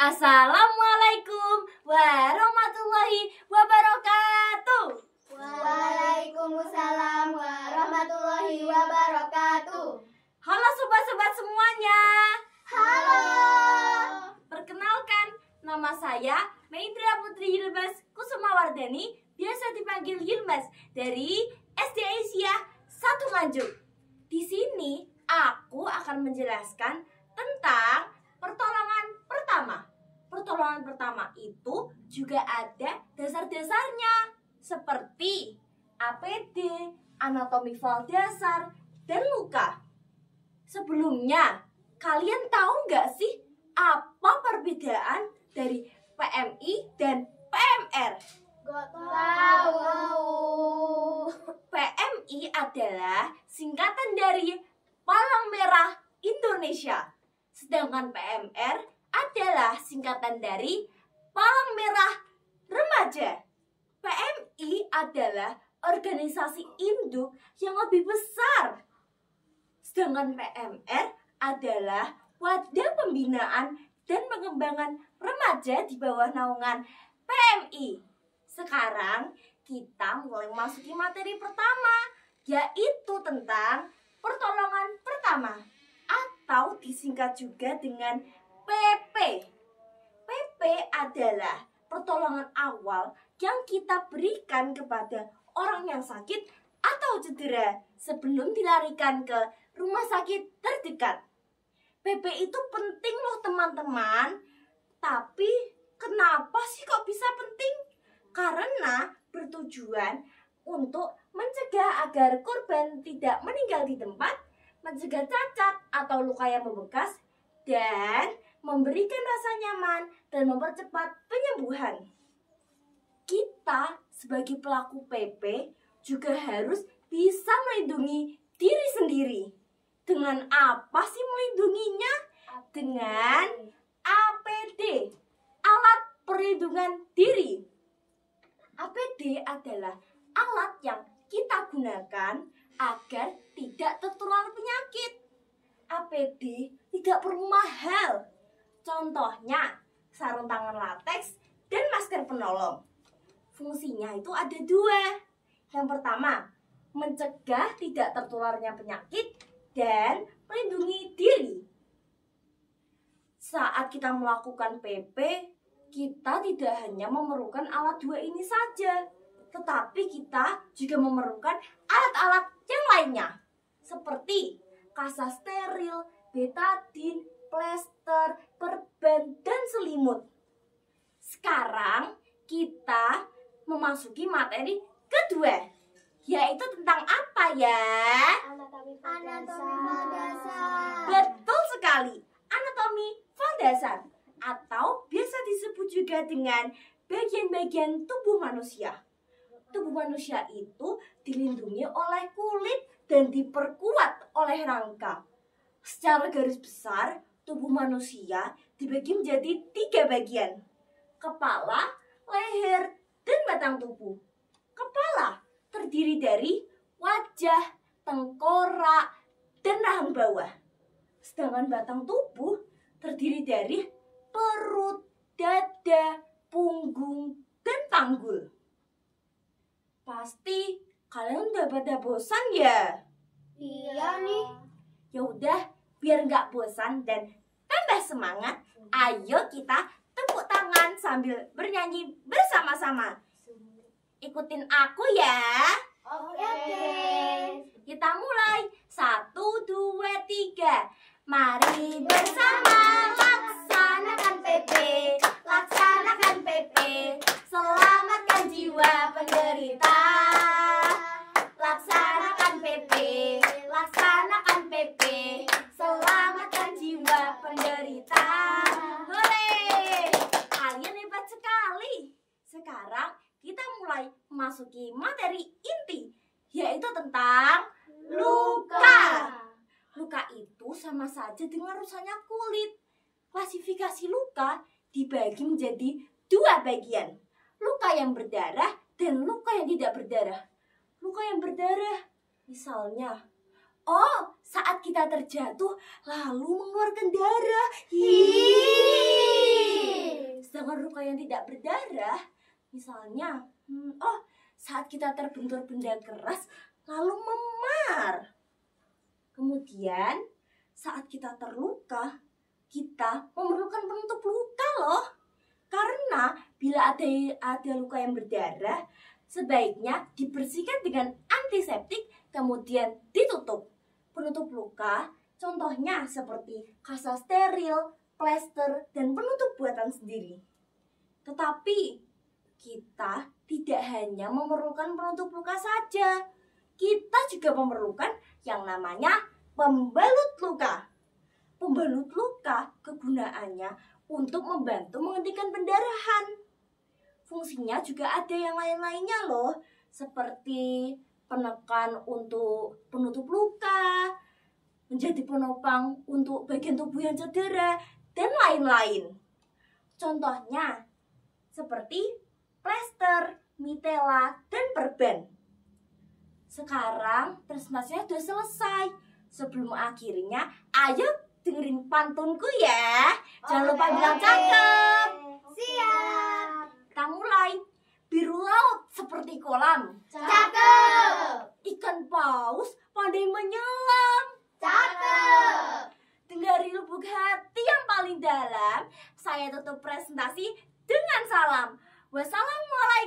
Assalamualaikum warahmatullahi wabarakatuh. Waalaikumsalam warahmatullahi wabarakatuh. Halo sobat-sobat semuanya. Halo. Perkenalkan, nama saya Maindra Putri Yilmaz Kusumawardani, biasa dipanggil Yilmaz, dari SD Aisyah 1 Nganjuk. Di sini aku akan menjelaskan tentang pertolongan pertama. Pertolongan pertama itu juga ada dasar-dasarnya, seperti APD, anatomi fal dasar, dan luka. Sebelumnya, kalian tahu nggak sih apa perbedaan dari PMI dan PMR? Gak tahu. PMI adalah singkatan dari Palang Merah Indonesia, sedangkan PMR adalah singkatan dari Palang Merah Remaja. PMI adalah organisasi induk yang lebih besar, sedangkan PMR adalah wadah pembinaan dan pengembangan remaja di bawah naungan PMI. Sekarang kita mulai memasuki materi pertama, yaitu tentang pertolongan pertama, atau disingkat juga dengan PP. PP adalah pertolongan awal yang kita berikan kepada orang yang sakit atau cedera sebelum dilarikan ke rumah sakit terdekat. PP itu penting loh teman-teman. Tapi kenapa sih kok bisa penting? Karena bertujuan untuk mencegah agar korban tidak meninggal di tempat, mencegah cacat atau luka yang membekas, dan memberikan rasa nyaman dan mempercepat penyembuhan. Kita sebagai pelaku PP juga harus bisa melindungi diri sendiri. Dengan apa sih melindunginya? Dengan APD, alat perlindungan diri. APD adalah alat yang kita gunakan agar tidak tertular penyakit. APD tidak perlu mahal. Contohnya, sarung tangan lateks dan masker penolong. Fungsinya itu ada 2. Yang pertama, mencegah tidak tertularnya penyakit dan melindungi diri. Saat kita melakukan PP, kita tidak hanya memerlukan alat 2 ini saja, tetapi kita juga memerlukan alat-alat yang lainnya, seperti kasa steril, betadin, plester, perban, dan selimut. Sekarang kita memasuki materi kedua, yaitu tentang apa ya? Anatomi fal dasar. Betul sekali, anatomi fal dasar, atau biasa disebut juga dengan bagian-bagian tubuh manusia. Tubuh manusia itu dilindungi oleh kulit dan diperkuat oleh rangka. Secara garis besar, tubuh manusia dibagi menjadi 3 bagian: kepala, leher, dan batang tubuh. Kepala terdiri dari wajah, tengkorak, dan rahang bawah. Sedangkan batang tubuh terdiri dari perut, dada, punggung, dan panggul. Pasti kalian udah pada bosan ya? Iya nih. Ya udah, biar nggak bosan dan tambah semangat, ayo kita tepuk tangan sambil bernyanyi bersama-sama. Ikutin aku ya. Oke. Kita mulai. 1, 2, 3. Mari bersama laksanakan PP. Laksanakan PP. Selamatkan jiwa penderita. Laksanakan PP. Laksanakan PP. Selamatkan jiwa penderita. Hore! Kalian hebat sekali. Sekarang kita mulai memasuki materi inti, yaitu tentang luka. Luka itu sama saja dengan rusaknya kulit. Klasifikasi luka dibagi menjadi 2 bagian: luka yang berdarah dan luka yang tidak berdarah. Luka yang berdarah, misalnya, saat kita terjatuh lalu mengeluarkan darah. Hiiii. yang tidak berdarah, misalnya, saat kita terbentur benda keras lalu memar. Kemudian saat kita terluka, kita memerlukan penutup luka loh. Karena bila ada luka yang berdarah, sebaiknya dibersihkan dengan antiseptik kemudian ditutup. Penutup luka contohnya seperti kasa steril, plester, dan penutup buatan sendiri. Tetapi kita tidak hanya memerlukan penutup luka saja. Kita juga memerlukan yang namanya pembalut luka. Pembalut luka kegunaannya untuk membantu menghentikan pendarahan. Fungsinya juga ada yang lain-lainnya loh, seperti penekan untuk penutup luka, menjadi penopang untuk bagian tubuh yang cedera, dan lain-lain. Contohnya seperti plester, mitela, dan perban. Sekarang presentasinya sudah selesai. Sebelum akhirnya, ayo dengerin pantunku ya. Jangan lupa bilang cakep. Siap. Kita mulai. Biru laut seperti kolam. Cakep. Ikan paus pandai menyelam. Cakep. Dari lubuk hati yang paling dalam, saya tutup presentasi dengan salam. Wassalamualaikum